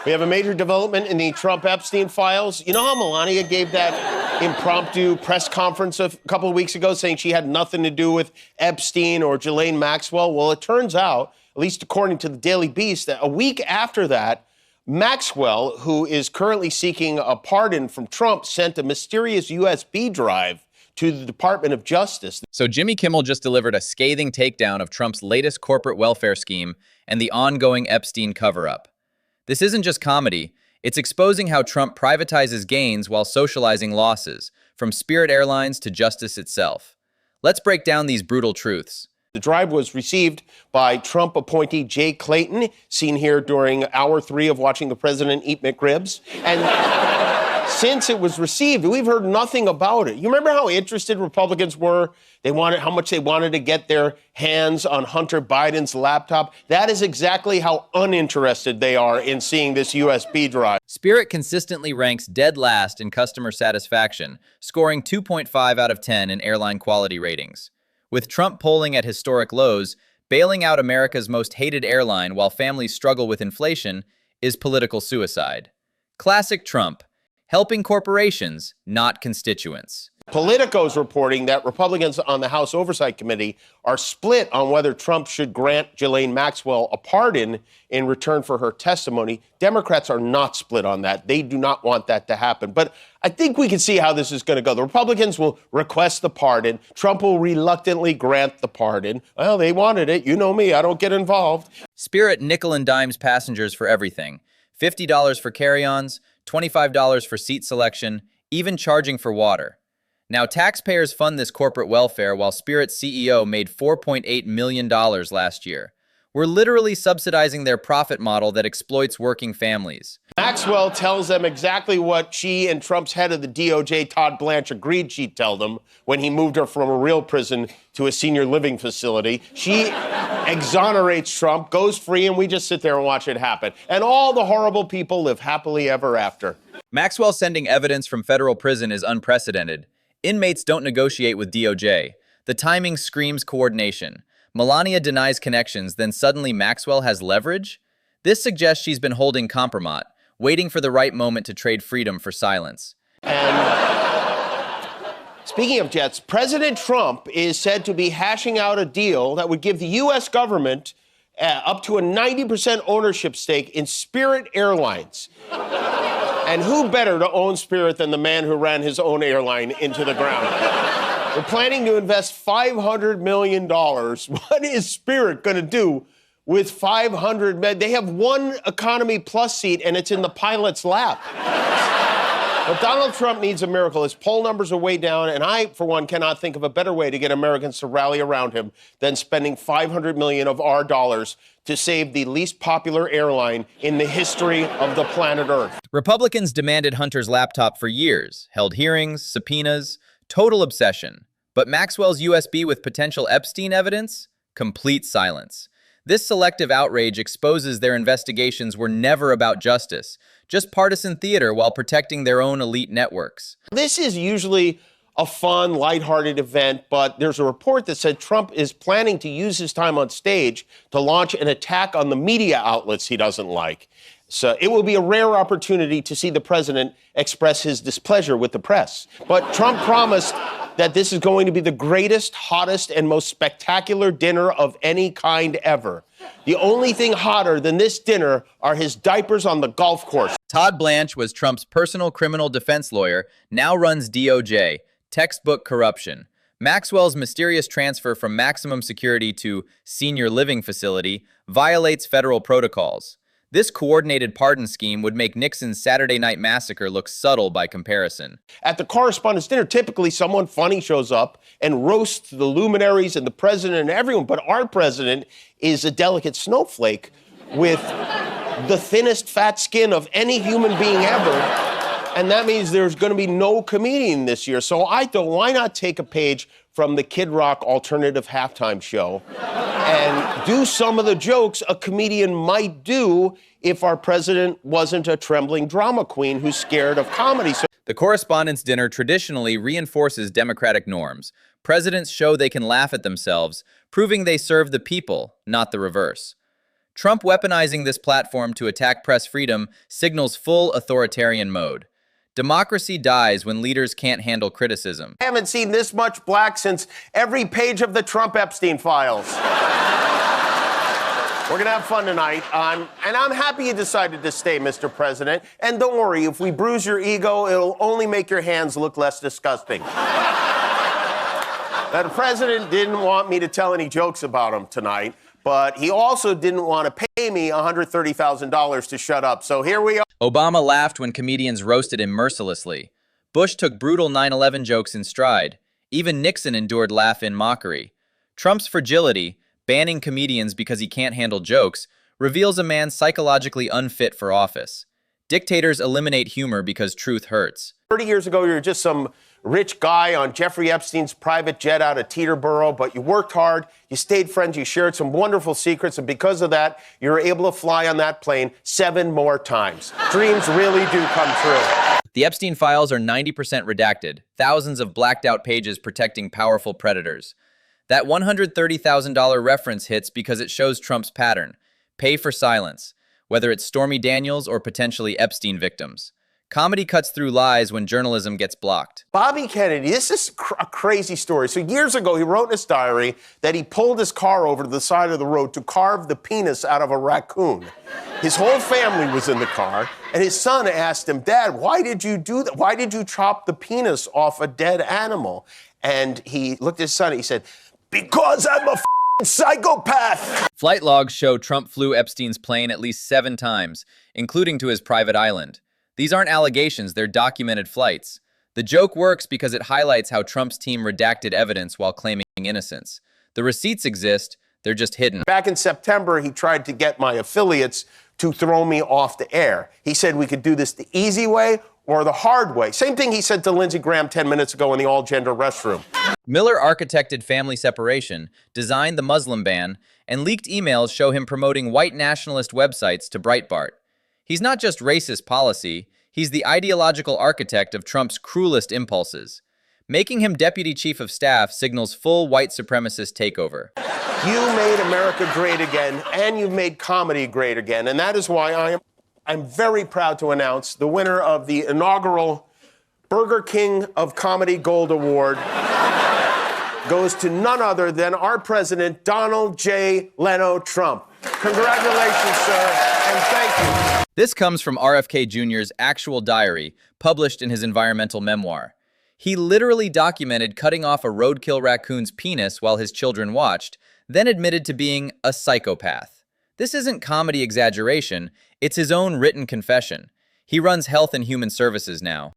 We have a major development in the Trump-Epstein files. You know how Melania gave that impromptu press conference a couple of weeks ago saying she had nothing to do with Epstein or Ghislaine Maxwell? Well, it turns out, at least according to the Daily Beast, that a week after that, Maxwell, who is currently seeking a pardon from Trump, sent a mysterious USB drive to the Department of Justice. So Jimmy Kimmel just delivered a scathing takedown of Trump's latest corporate welfare scheme and the ongoing Epstein cover-up. This isn't just comedy, it's exposing how Trump privatizes gains while socializing losses, from Spirit Airlines to justice itself. Let's break down these brutal truths. The drive was received by Trump appointee Jay Clayton, seen here during hour 3 of watching the president eat McRibs. And since it was received, we've heard nothing about it. You remember how interested Republicans were? How much they wanted to get their hands on Hunter Biden's laptop. That is exactly how uninterested they are in seeing this USB drive. Spirit consistently ranks dead last in customer satisfaction, scoring 2.5 out of 10 in airline quality ratings. With Trump polling at historic lows, bailing out America's most hated airline while families struggle with inflation is political suicide. Classic Trump. Helping corporations, not constituents. Politico's reporting that Republicans on the House Oversight Committee are split on whether Trump should grant Ghislaine Maxwell a pardon in return for her testimony. Democrats are not split on that. They do not want that to happen. But I think we can see how this is going to go. The Republicans will request the pardon. Trump will reluctantly grant the pardon. Well, they wanted it. You know me. I don't get involved. Spirit nickel and dimes passengers for everything. $50 for carry-ons, $25 for seat selection, even charging for water. Now, taxpayers fund this corporate welfare while Spirit's CEO made $4.8 million last year. We're literally subsidizing their profit model that exploits working families. Maxwell tells them exactly what she and Trump's head of the DOJ, Todd Blanche, agreed she'd tell them when he moved her from a real prison to a senior living facility. She exonerates Trump, goes free, and we just sit there and watch it happen. And all the horrible people live happily ever after. Maxwell sending evidence from federal prison is unprecedented. Inmates don't negotiate with DOJ. The timing screams coordination. Melania denies connections, then suddenly Maxwell has leverage? This suggests she's been holding compromat, waiting for the right moment to trade freedom for silence. And speaking of jets, President Trump is said to be hashing out a deal that would give the U.S. government up to a 90% ownership stake in Spirit Airlines. And who better to own Spirit than the man who ran his own airline into the ground? We're planning to invest $500 million. What is Spirit going to do with 500 men? They have one Economy Plus seat, and it's in the pilot's lap. But Donald Trump needs a miracle. His poll numbers are way down, and I, for one, cannot think of a better way to get Americans to rally around him than spending $500 million of our dollars to save the least popular airline in the history of the planet Earth. Republicans demanded Hunter's laptop for years, held hearings, subpoenas, total obsession. But Maxwell's USB with potential Epstein evidence? Complete silence. This selective outrage exposes their investigations were never about justice, just partisan theater while protecting their own elite networks. This is usually a fun, lighthearted event, but there's a report that said Trump is planning to use his time on stage to launch an attack on the media outlets he doesn't like. So it will be a rare opportunity to see the president express his displeasure with the press. But Trump promised that this is going to be the greatest, hottest, and most spectacular dinner of any kind ever. The only thing hotter than this dinner are his diapers on the golf course. Todd Blanche was Trump's personal criminal defense lawyer, now runs DOJ. Textbook corruption. Maxwell's mysterious transfer from maximum security to senior living facility violates federal protocols. This coordinated pardon scheme would make Nixon's Saturday Night Massacre look subtle by comparison. At the correspondence dinner, typically someone funny shows up and roasts the luminaries and the president and everyone, but our president is a delicate snowflake with the thinnest fat skin of any human being ever. And that means there's going to be no comedian this year. So I thought, why not take a page from the Kid Rock alternative halftime show and do some of the jokes a comedian might do if our president wasn't a trembling drama queen who's scared of comedy. So the correspondence dinner traditionally reinforces democratic norms. Presidents show they can laugh at themselves, proving they serve the people, not the reverse. Trump weaponizing this platform to attack press freedom signals full authoritarian mode. Democracy dies when leaders can't handle criticism. I haven't seen this much black since every page of the Trump Epstein files. We're going to have fun tonight. And I'm happy you decided to stay, Mr. President. And don't worry, if we bruise your ego, it'll only make your hands look less disgusting. Now, the president didn't want me to tell any jokes about him tonight, but he also didn't want to pay me $130,000 to shut up. So here we are. Obama laughed when comedians roasted him mercilessly. Bush took brutal 9/11 jokes in stride. Even Nixon endured laugh in mockery. Trump's fragility, banning comedians because he can't handle jokes, reveals a man psychologically unfit for office. Dictators eliminate humor because truth hurts. 30 years ago, you were just some rich guy on Jeffrey Epstein's private jet out of Teterboro, but you worked hard, you stayed friends, you shared some wonderful secrets, and because of that, you were able to fly on that plane 7 more times. Dreams really do come true. The Epstein files are 90% redacted, thousands of blacked-out pages protecting powerful predators. That $130,000 reference hits because it shows Trump's pattern. Pay for silence, whether it's Stormy Daniels or potentially Epstein victims. Comedy cuts through lies when journalism gets blocked. Bobby Kennedy, this is a crazy story. So years ago, he wrote in his diary that he pulled his car over to the side of the road to carve the penis out of a raccoon. His whole family was in the car, and his son asked him, "Dad, why did you do that? Why did you chop the penis off a dead animal?" And he looked at his son and he said, "Because I'm a f***ing psychopath." Flight logs show Trump flew Epstein's plane at least 7 times, including to his private island. These aren't allegations, they're documented flights. The joke works because it highlights how Trump's team redacted evidence while claiming innocence. The receipts exist, they're just hidden. Back in September, he tried to get my affiliates to throw me off the air. He said we could do this the easy way or the hard way. Same thing he said to Lindsey Graham 10 minutes ago in the all-gender restroom. Miller architected family separation, designed the Muslim ban, and leaked emails show him promoting white nationalist websites to Breitbart. He's not just racist policy, he's the ideological architect of Trump's cruelest impulses. Making him deputy chief of staff signals full white supremacist takeover. You made America great again, and you've made comedy great again, and that is why I'm very proud to announce the winner of the inaugural Burger King of Comedy Gold Award goes to none other than our president, Donald J. Leno Trump. Congratulations, sir, and thank you. This comes from RFK Jr.'s actual diary, published in his environmental memoir. He literally documented cutting off a roadkill raccoon's penis while his children watched, then admitted to being a psychopath. This isn't comedy exaggeration, it's his own written confession. He runs Health and Human Services now.